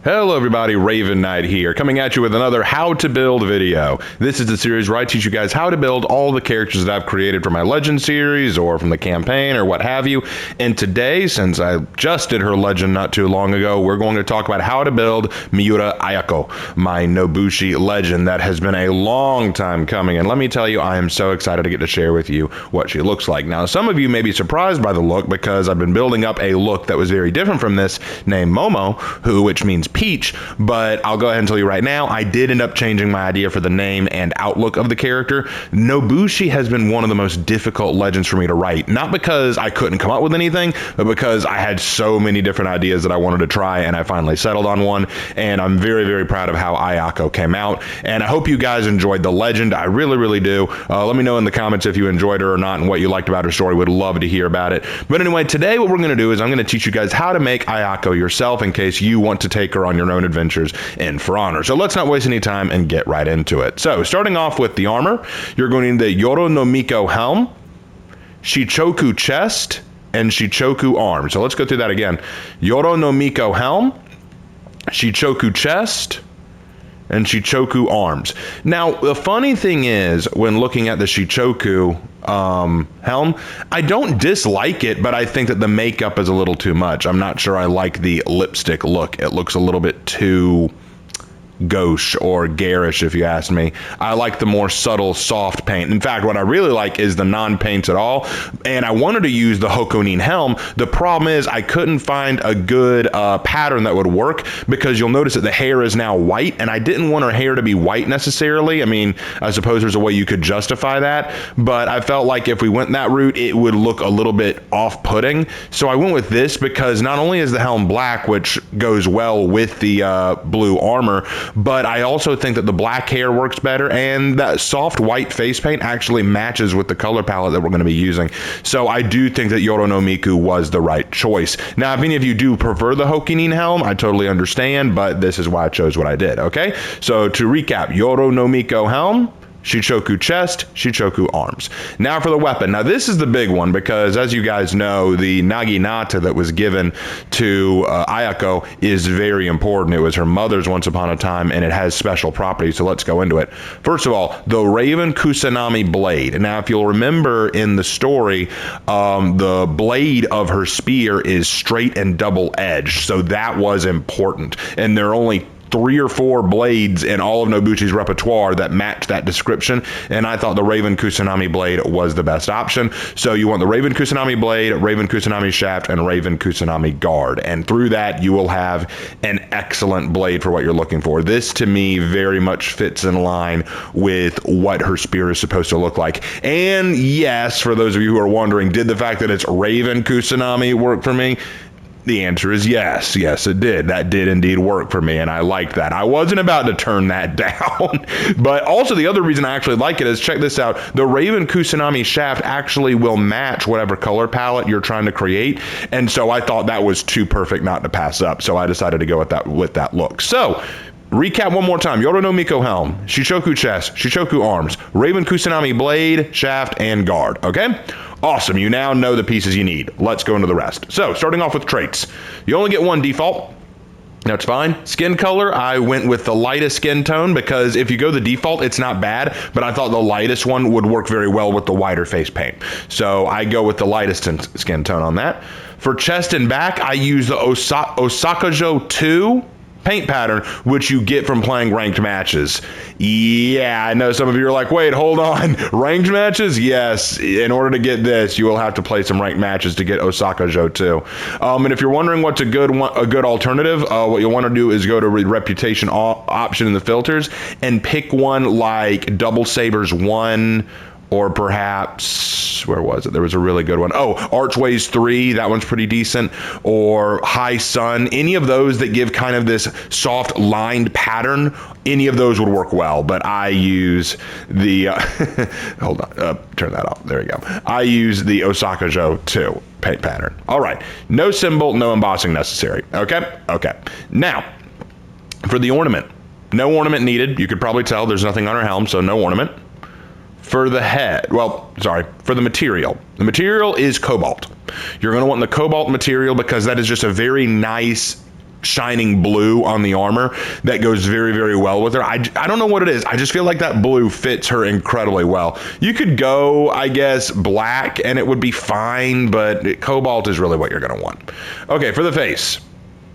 Hello everybody, Raven Knight here, coming at you with another how to build video. This is the series where I teach you guys how to build all the characters that I've created for my Legend series or from the campaign or what have you. And today, since I just did her Legend not too long ago, we're going to talk about how to build Miura Ayako, my Nobushi Legend that has been a long time coming. And let me tell you, I am so excited to get to share with you what she looks like. Now, some of you may be surprised by the look because I've been building up a look that was very different from this named Momo, which means peach, but I'll go ahead and tell you right now, I did end up changing my idea for the name and outlook of the character. Nobushi has been one of the most difficult legends for me to write, not because I couldn't come up with anything, but because I had so many different ideas that I wanted to try, and I finally settled on one, and I'm very, very proud of how Ayako came out, and I hope you guys enjoyed the legend. I really, really do. Let me know in the comments if you enjoyed her or not and what you liked about her story. Would love to hear about it. But anyway, today what we're going to do is I'm going to teach you guys how to make Ayako yourself in case you want to take her on your own adventures in For Honor. So let's not waste any time and get right into it. So starting off with the armor, you're going to need the Yoro no Miko helm, Shichoku chest, and Shichoku arms. So let's go through that again. Yoro no Miko helm, Shichoku chest, and Shichoku arms. Now, the funny thing is, when looking at the Shichoku helm, I don't dislike it, but I think that the makeup is a little too much. I'm not sure I like the lipstick look. It looks a little bit too gauche or garish, if you ask me. I like the more subtle, soft paint. In fact, what I really like is the non-paints at all, and I wanted to use the Hokonin helm. The problem is I couldn't find a good pattern that would work, because you'll notice that the hair is now white, and I didn't want her hair to be white necessarily. I mean, I suppose there's a way you could justify that, but I felt like if we went that route, it would look a little bit off-putting. So I went with this because not only is the helm black, which goes well with the blue armor, but I also think that the black hair works better, and that soft white face paint actually matches with the color palette that we're going to be using. So I do think that Yoro no Miku was the right choice. Now, if any of you do prefer the Hokonin helm, I totally understand, but this is why I chose what I did, okay? So to recap, Yoro no Miko helm, Shichoku chest, Shichoku arms. Now for the weapon. Now this is the big one, because as you guys know, the Naginata that was given to Ayako is very important. It was her mother's once upon a time, and it has special properties, so let's go into it. First of all, the Raven Kusanami blade. Now if you'll remember in the story, the blade of her spear is straight and double-edged, so that was important. And there are only 3 or 4 blades in all of Nobushi's repertoire that match that description, and I thought the Raven Kusanami blade was the best option. So you want the Raven Kusanami blade, Raven Kusanami shaft, and Raven Kusanami guard, and through that you will have an excellent blade for what you're looking for. This to me very much fits in line with what her spear is supposed to look like. And yes, for those of you who are wondering, did the fact that it's Raven Kusanami work for me? The answer is yes. Yes, it did. That did indeed work for me, and I liked that. I wasn't about to turn that down. But also the other reason I actually like it is, check this out, the Raven Kusanami shaft actually will match whatever color palette you're trying to create, and so I thought that was too perfect not to pass up, so I decided to go with that look. So, recap one more time. Yoro no Miko helm, Shichoku chest, Shichoku arms, Raven Kusanami blade, shaft, and guard, okay? Awesome, you now know the pieces you need. Let's go into the rest. So, starting off with traits. You only get one default. That's fine. Skin color, I went with the lightest skin tone, because if you go the default, it's not bad, but I thought the lightest one would work very well with the wider face paint. So I go with the lightest skin tone on that. For chest and back, I use the Osakajo 2 paint pattern, which you get from playing ranked matches. Yeah, I know some of you are like, wait, hold on, ranked matches? Yes, in order to get this, you will have to play some ranked matches to get Osakajo 2. And if you're wondering what's a good alternative, what you'll want to do is go to reputation option in the filters and pick one like Double Sabers 1, or perhaps, where was it? There was a really good one. Oh, Archways 3, that one's pretty decent. Or High Sun, any of those that give kind of this soft lined pattern, any of those would work well. But I use the, hold on, turn that off, there you go. I use the Osakajo 2 paint pattern. All right, no symbol, no embossing necessary, okay? Okay, now, for the ornament, no ornament needed. You could probably tell there's nothing on her helm, so no ornament. For the head, for the material. The material is cobalt. You're going to want the cobalt material because that is just a very nice shining blue on the armor that goes very, very well with her. I don't know what it is. I just feel like that blue fits her incredibly well. You could go, I guess, black and it would be fine, but cobalt is really what you're going to want. Okay, for the face,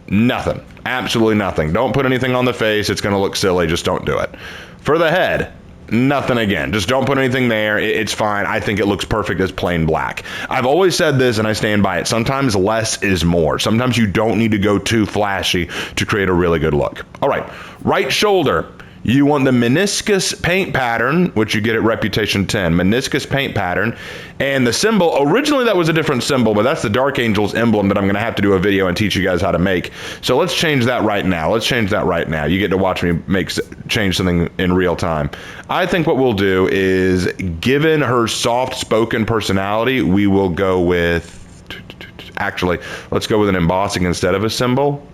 nothing. Absolutely nothing. Don't put anything on the face. It's going to look silly. Just don't do it. For the head, nothing again. Just don't put anything there. It's fine. I think it looks perfect as plain black. I've always said this and I stand by it. Sometimes less is more. Sometimes you don't need to go too flashy to create a really good look. All right, right shoulder. You want the meniscus paint pattern, which you get at Reputation 10. Meniscus paint pattern. And the symbol, originally that was a different symbol, but that's the Dark Angel's emblem that I'm going to have to do a video and teach you guys how to make. So let's change that right now. Let's change that right now. You get to watch me change something in real time. I think what we'll do is, given her soft-spoken personality, we will go with, actually, let's go with an embossing instead of a symbol.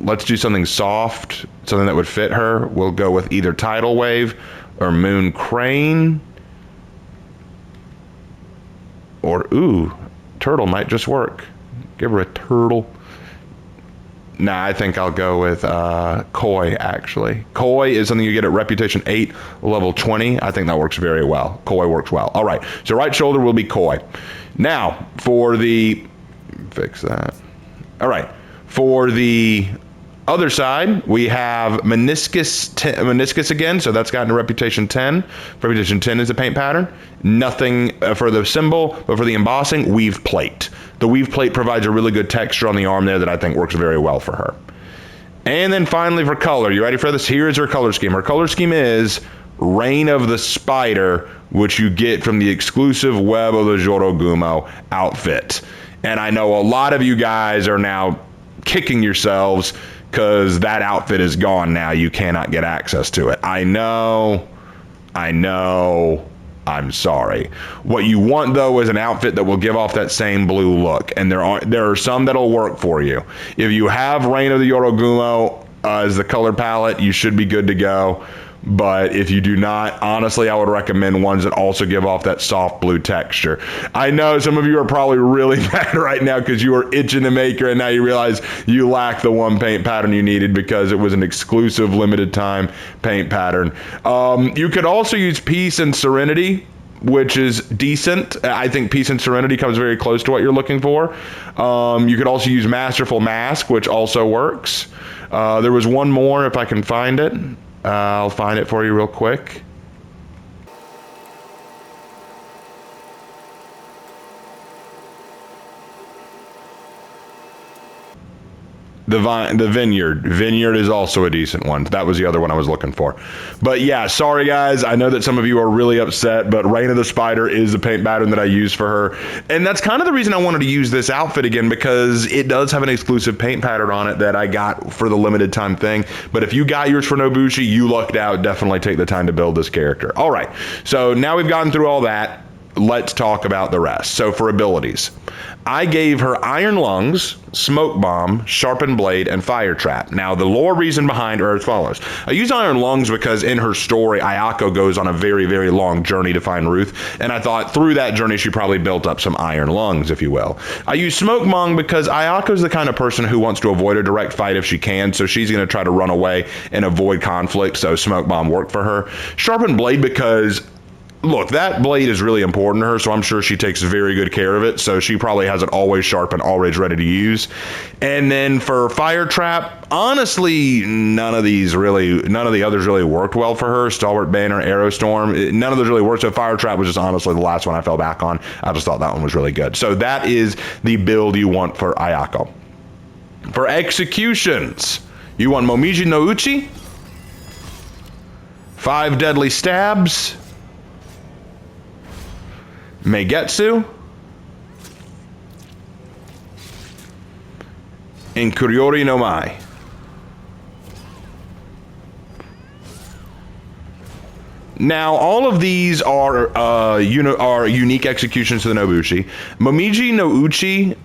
Let's do something soft, something that would fit her. We'll go with either Tidal Wave or Moon Crane. Or, ooh, turtle might just work. Give her a turtle. Nah, I think I'll go with Koi, actually. Koi is something you get at Reputation 8, level 20. I think that works very well. Koi works well. All right, so right shoulder will be Koi. Now, for the... Fix that. All right, for the other side, we have meniscus again, so that's gotten to Reputation 10. Reputation 10 is the paint pattern. Nothing for the symbol, but for the embossing, weave plate. The weave plate provides a really good texture on the arm there that I think works very well for her. And then finally for color, you ready for this? Here's her color scheme. Her color scheme is Reign of the Spider, which you get from the exclusive Web of the Jorogumo outfit. And I know a lot of you guys are now kicking yourselves because that outfit is gone now. You cannot get access to it. I know, I'm sorry. What you want though is an outfit that will give off that same blue look, and there are some that'll work for you. If you have Reign of the Jorogumo as the color palette, you should be good to go. But if you do not, honestly, I would recommend ones that also give off that soft blue texture. I know some of you are probably really mad right now because you were itching to make her and now you realize you lack the one paint pattern you needed because it was an exclusive limited time paint pattern. You could also use Peace and Serenity, which is decent. I think Peace and Serenity comes very close to what you're looking for. You could also use Masterful Mask, which also works. There was one more if I can find it. I'll find it for you real quick. The Vineyard. Vineyard is also a decent one. That was the other one I was looking for. But yeah, sorry guys. I know that some of you are really upset, but Reign of the Spider is the paint pattern that I use for her. And that's kind of the reason I wanted to use this outfit again, because it does have an exclusive paint pattern on it that I got for the limited time thing. But if you got yours for Nobushi, you lucked out. Definitely take the time to build this character. All right. So now we've gotten through all that. Let's talk about the rest. So for abilities, I gave her Iron Lungs, Smoke Bomb, Sharpened Blade, and Fire Trap. Now, the lore reason behind her is as follows. I use Iron Lungs because in her story, Ayako goes on a very, very long journey to find Ruth, and I thought through that journey, she probably built up some Iron Lungs, if you will. I use Smoke Bomb because Ayako's the kind of person who wants to avoid a direct fight if she can, so she's going to try to run away and avoid conflict, so Smoke Bomb worked for her. Sharpened Blade because... look, that blade is really important to her, so I'm sure she takes very good care of it. So she probably has it always sharp and always ready to use. And then for Fire Trap, honestly, none of the others really worked well for her. Stalwart Banner, Aerostorm, none of those really worked. So Fire Trap was just honestly the last one I fell back on. I just thought that one was really good. So that is the build you want for Ayako. For executions, you want Momiji no Uchi, 5 Deadly Stabs, Meigetsu, and Kuriori no Mai. Now, all of these are unique executions to the Nobushi. Momiji no Uchi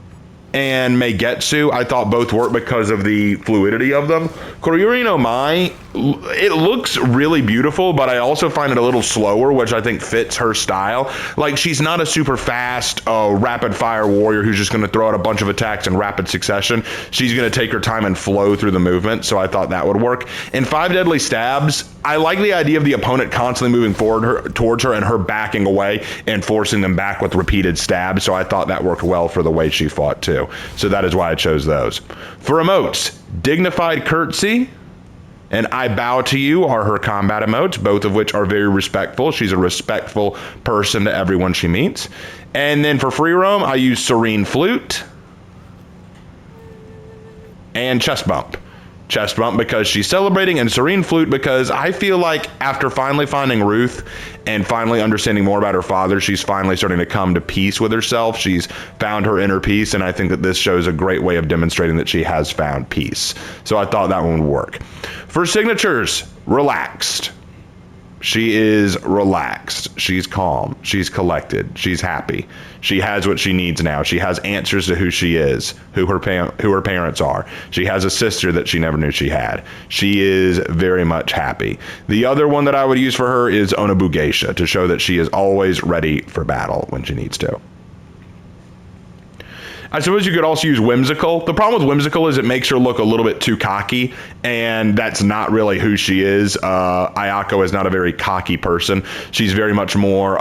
and Meigetsu, I thought both worked because of the fluidity of them. Koryuri no Mai, it looks really beautiful, but I also find it a little slower, which I think fits her style. Like, she's not a super fast, rapid fire warrior who's just going to throw out a bunch of attacks in rapid succession. She's going to take her time and flow through the movement, so I thought that would work. In 5 Deadly Stabs, I like the idea of the opponent constantly moving towards her and her backing away and forcing them back with repeated stabs, so I thought that worked well for the way she fought too. So that is why I chose those. For emotes, Dignified Curtsy and I Bow to You are her combat emotes, both of which are very respectful. She's a respectful person to everyone she meets. And then for free roam, I use Serene Flute and Chest Bump. Chest Bump because she's celebrating, and Serene Flute because I feel like after finally finding Ruth and finally understanding more about her father, she's finally starting to come to peace with herself. She's found her inner peace, and I think that this shows a great way of demonstrating that she has found peace. So I thought that one would work. For signatures, Relaxed. She is relaxed. She's calm. She's collected. She's happy. She has what she needs now. She has answers to who she is, who her parents are. She has a sister that she never knew she had. She is very much happy. The other one that I would use for her is Onobu Geisha, to show that she is always ready for battle when she needs to. I suppose you could also use Whimsical. The problem with Whimsical is it makes her look a little bit too cocky, and that's not really who she is. Ayako is not a very cocky person. She's very much more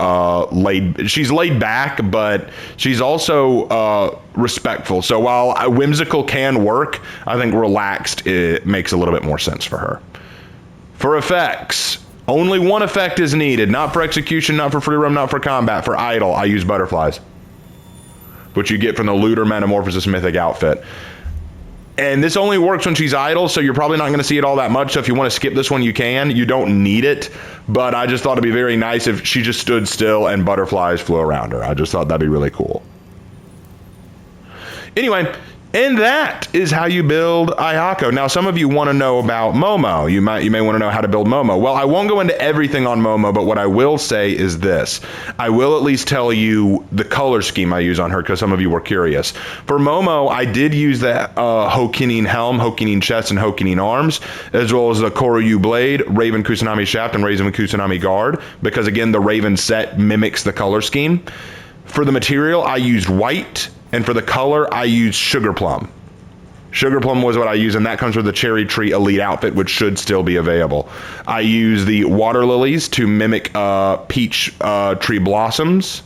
she's laid back, but she's also respectful. So while Whimsical can work, I think Relaxed, it makes a little bit more sense for her. For effects, only one effect is needed. Not for execution, not for free roam, not for combat. For idle, I use Butterflies, which you get from the Looter Metamorphosis Mythic outfit. And this only works when she's idle, so you're probably not going to see it all that much. So if you want to skip this one, you can. You don't need it, but I just thought it'd be very nice if she just stood still and butterflies flew around her. I just thought that'd be really cool. Anyway, and that is how you build Ayako. Now, some of you want to know about Momo. You may want to know how to build Momo. Well, I won't go into everything on Momo, but what I will say is this. I will at least tell you the color scheme I use on her, because some of you were curious. For Momo, I did use the Hokinin helm, Hokinin chest, and Hokinin arms, as well as the Koryu blade, Raven Kusanami shaft, and Raven Kusanami guard, because again, the Raven set mimics the color scheme. For the material, I used white. And for the color, I used Sugar Plum. Sugar Plum was what I used, and that comes with the Cherry Tree Elite outfit, which should still be available. I use the Water Lilies to mimic Peach Tree Blossoms.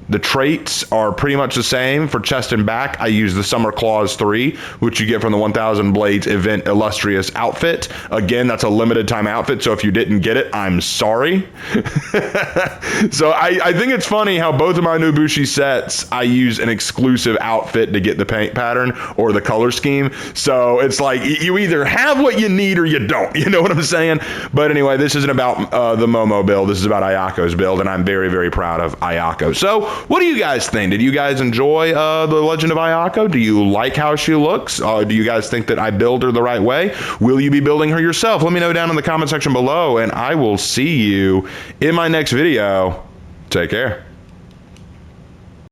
The traits are pretty much the same. For chest and back, I use the Summer Claws 3, which you get from the 1000 Blades event Illustrious outfit. Again, that's a limited time outfit, so if you didn't get it, I'm sorry. So I think it's funny how both of my Nobushi sets, I use an exclusive outfit to get the paint pattern or the color scheme. So it's like you either have what you need or you don't. You know what I'm saying? But anyway, this isn't about the Momo build. This is about Ayako's build, and I'm very, very proud of Ayako. So what do you guys think? Did you guys enjoy The Legend of Ayako? Do you like how she looks? Do you guys think that I build her the right way? Will you be building her yourself? Let me know down in the comment section below, and I will see you in my next video. Take care.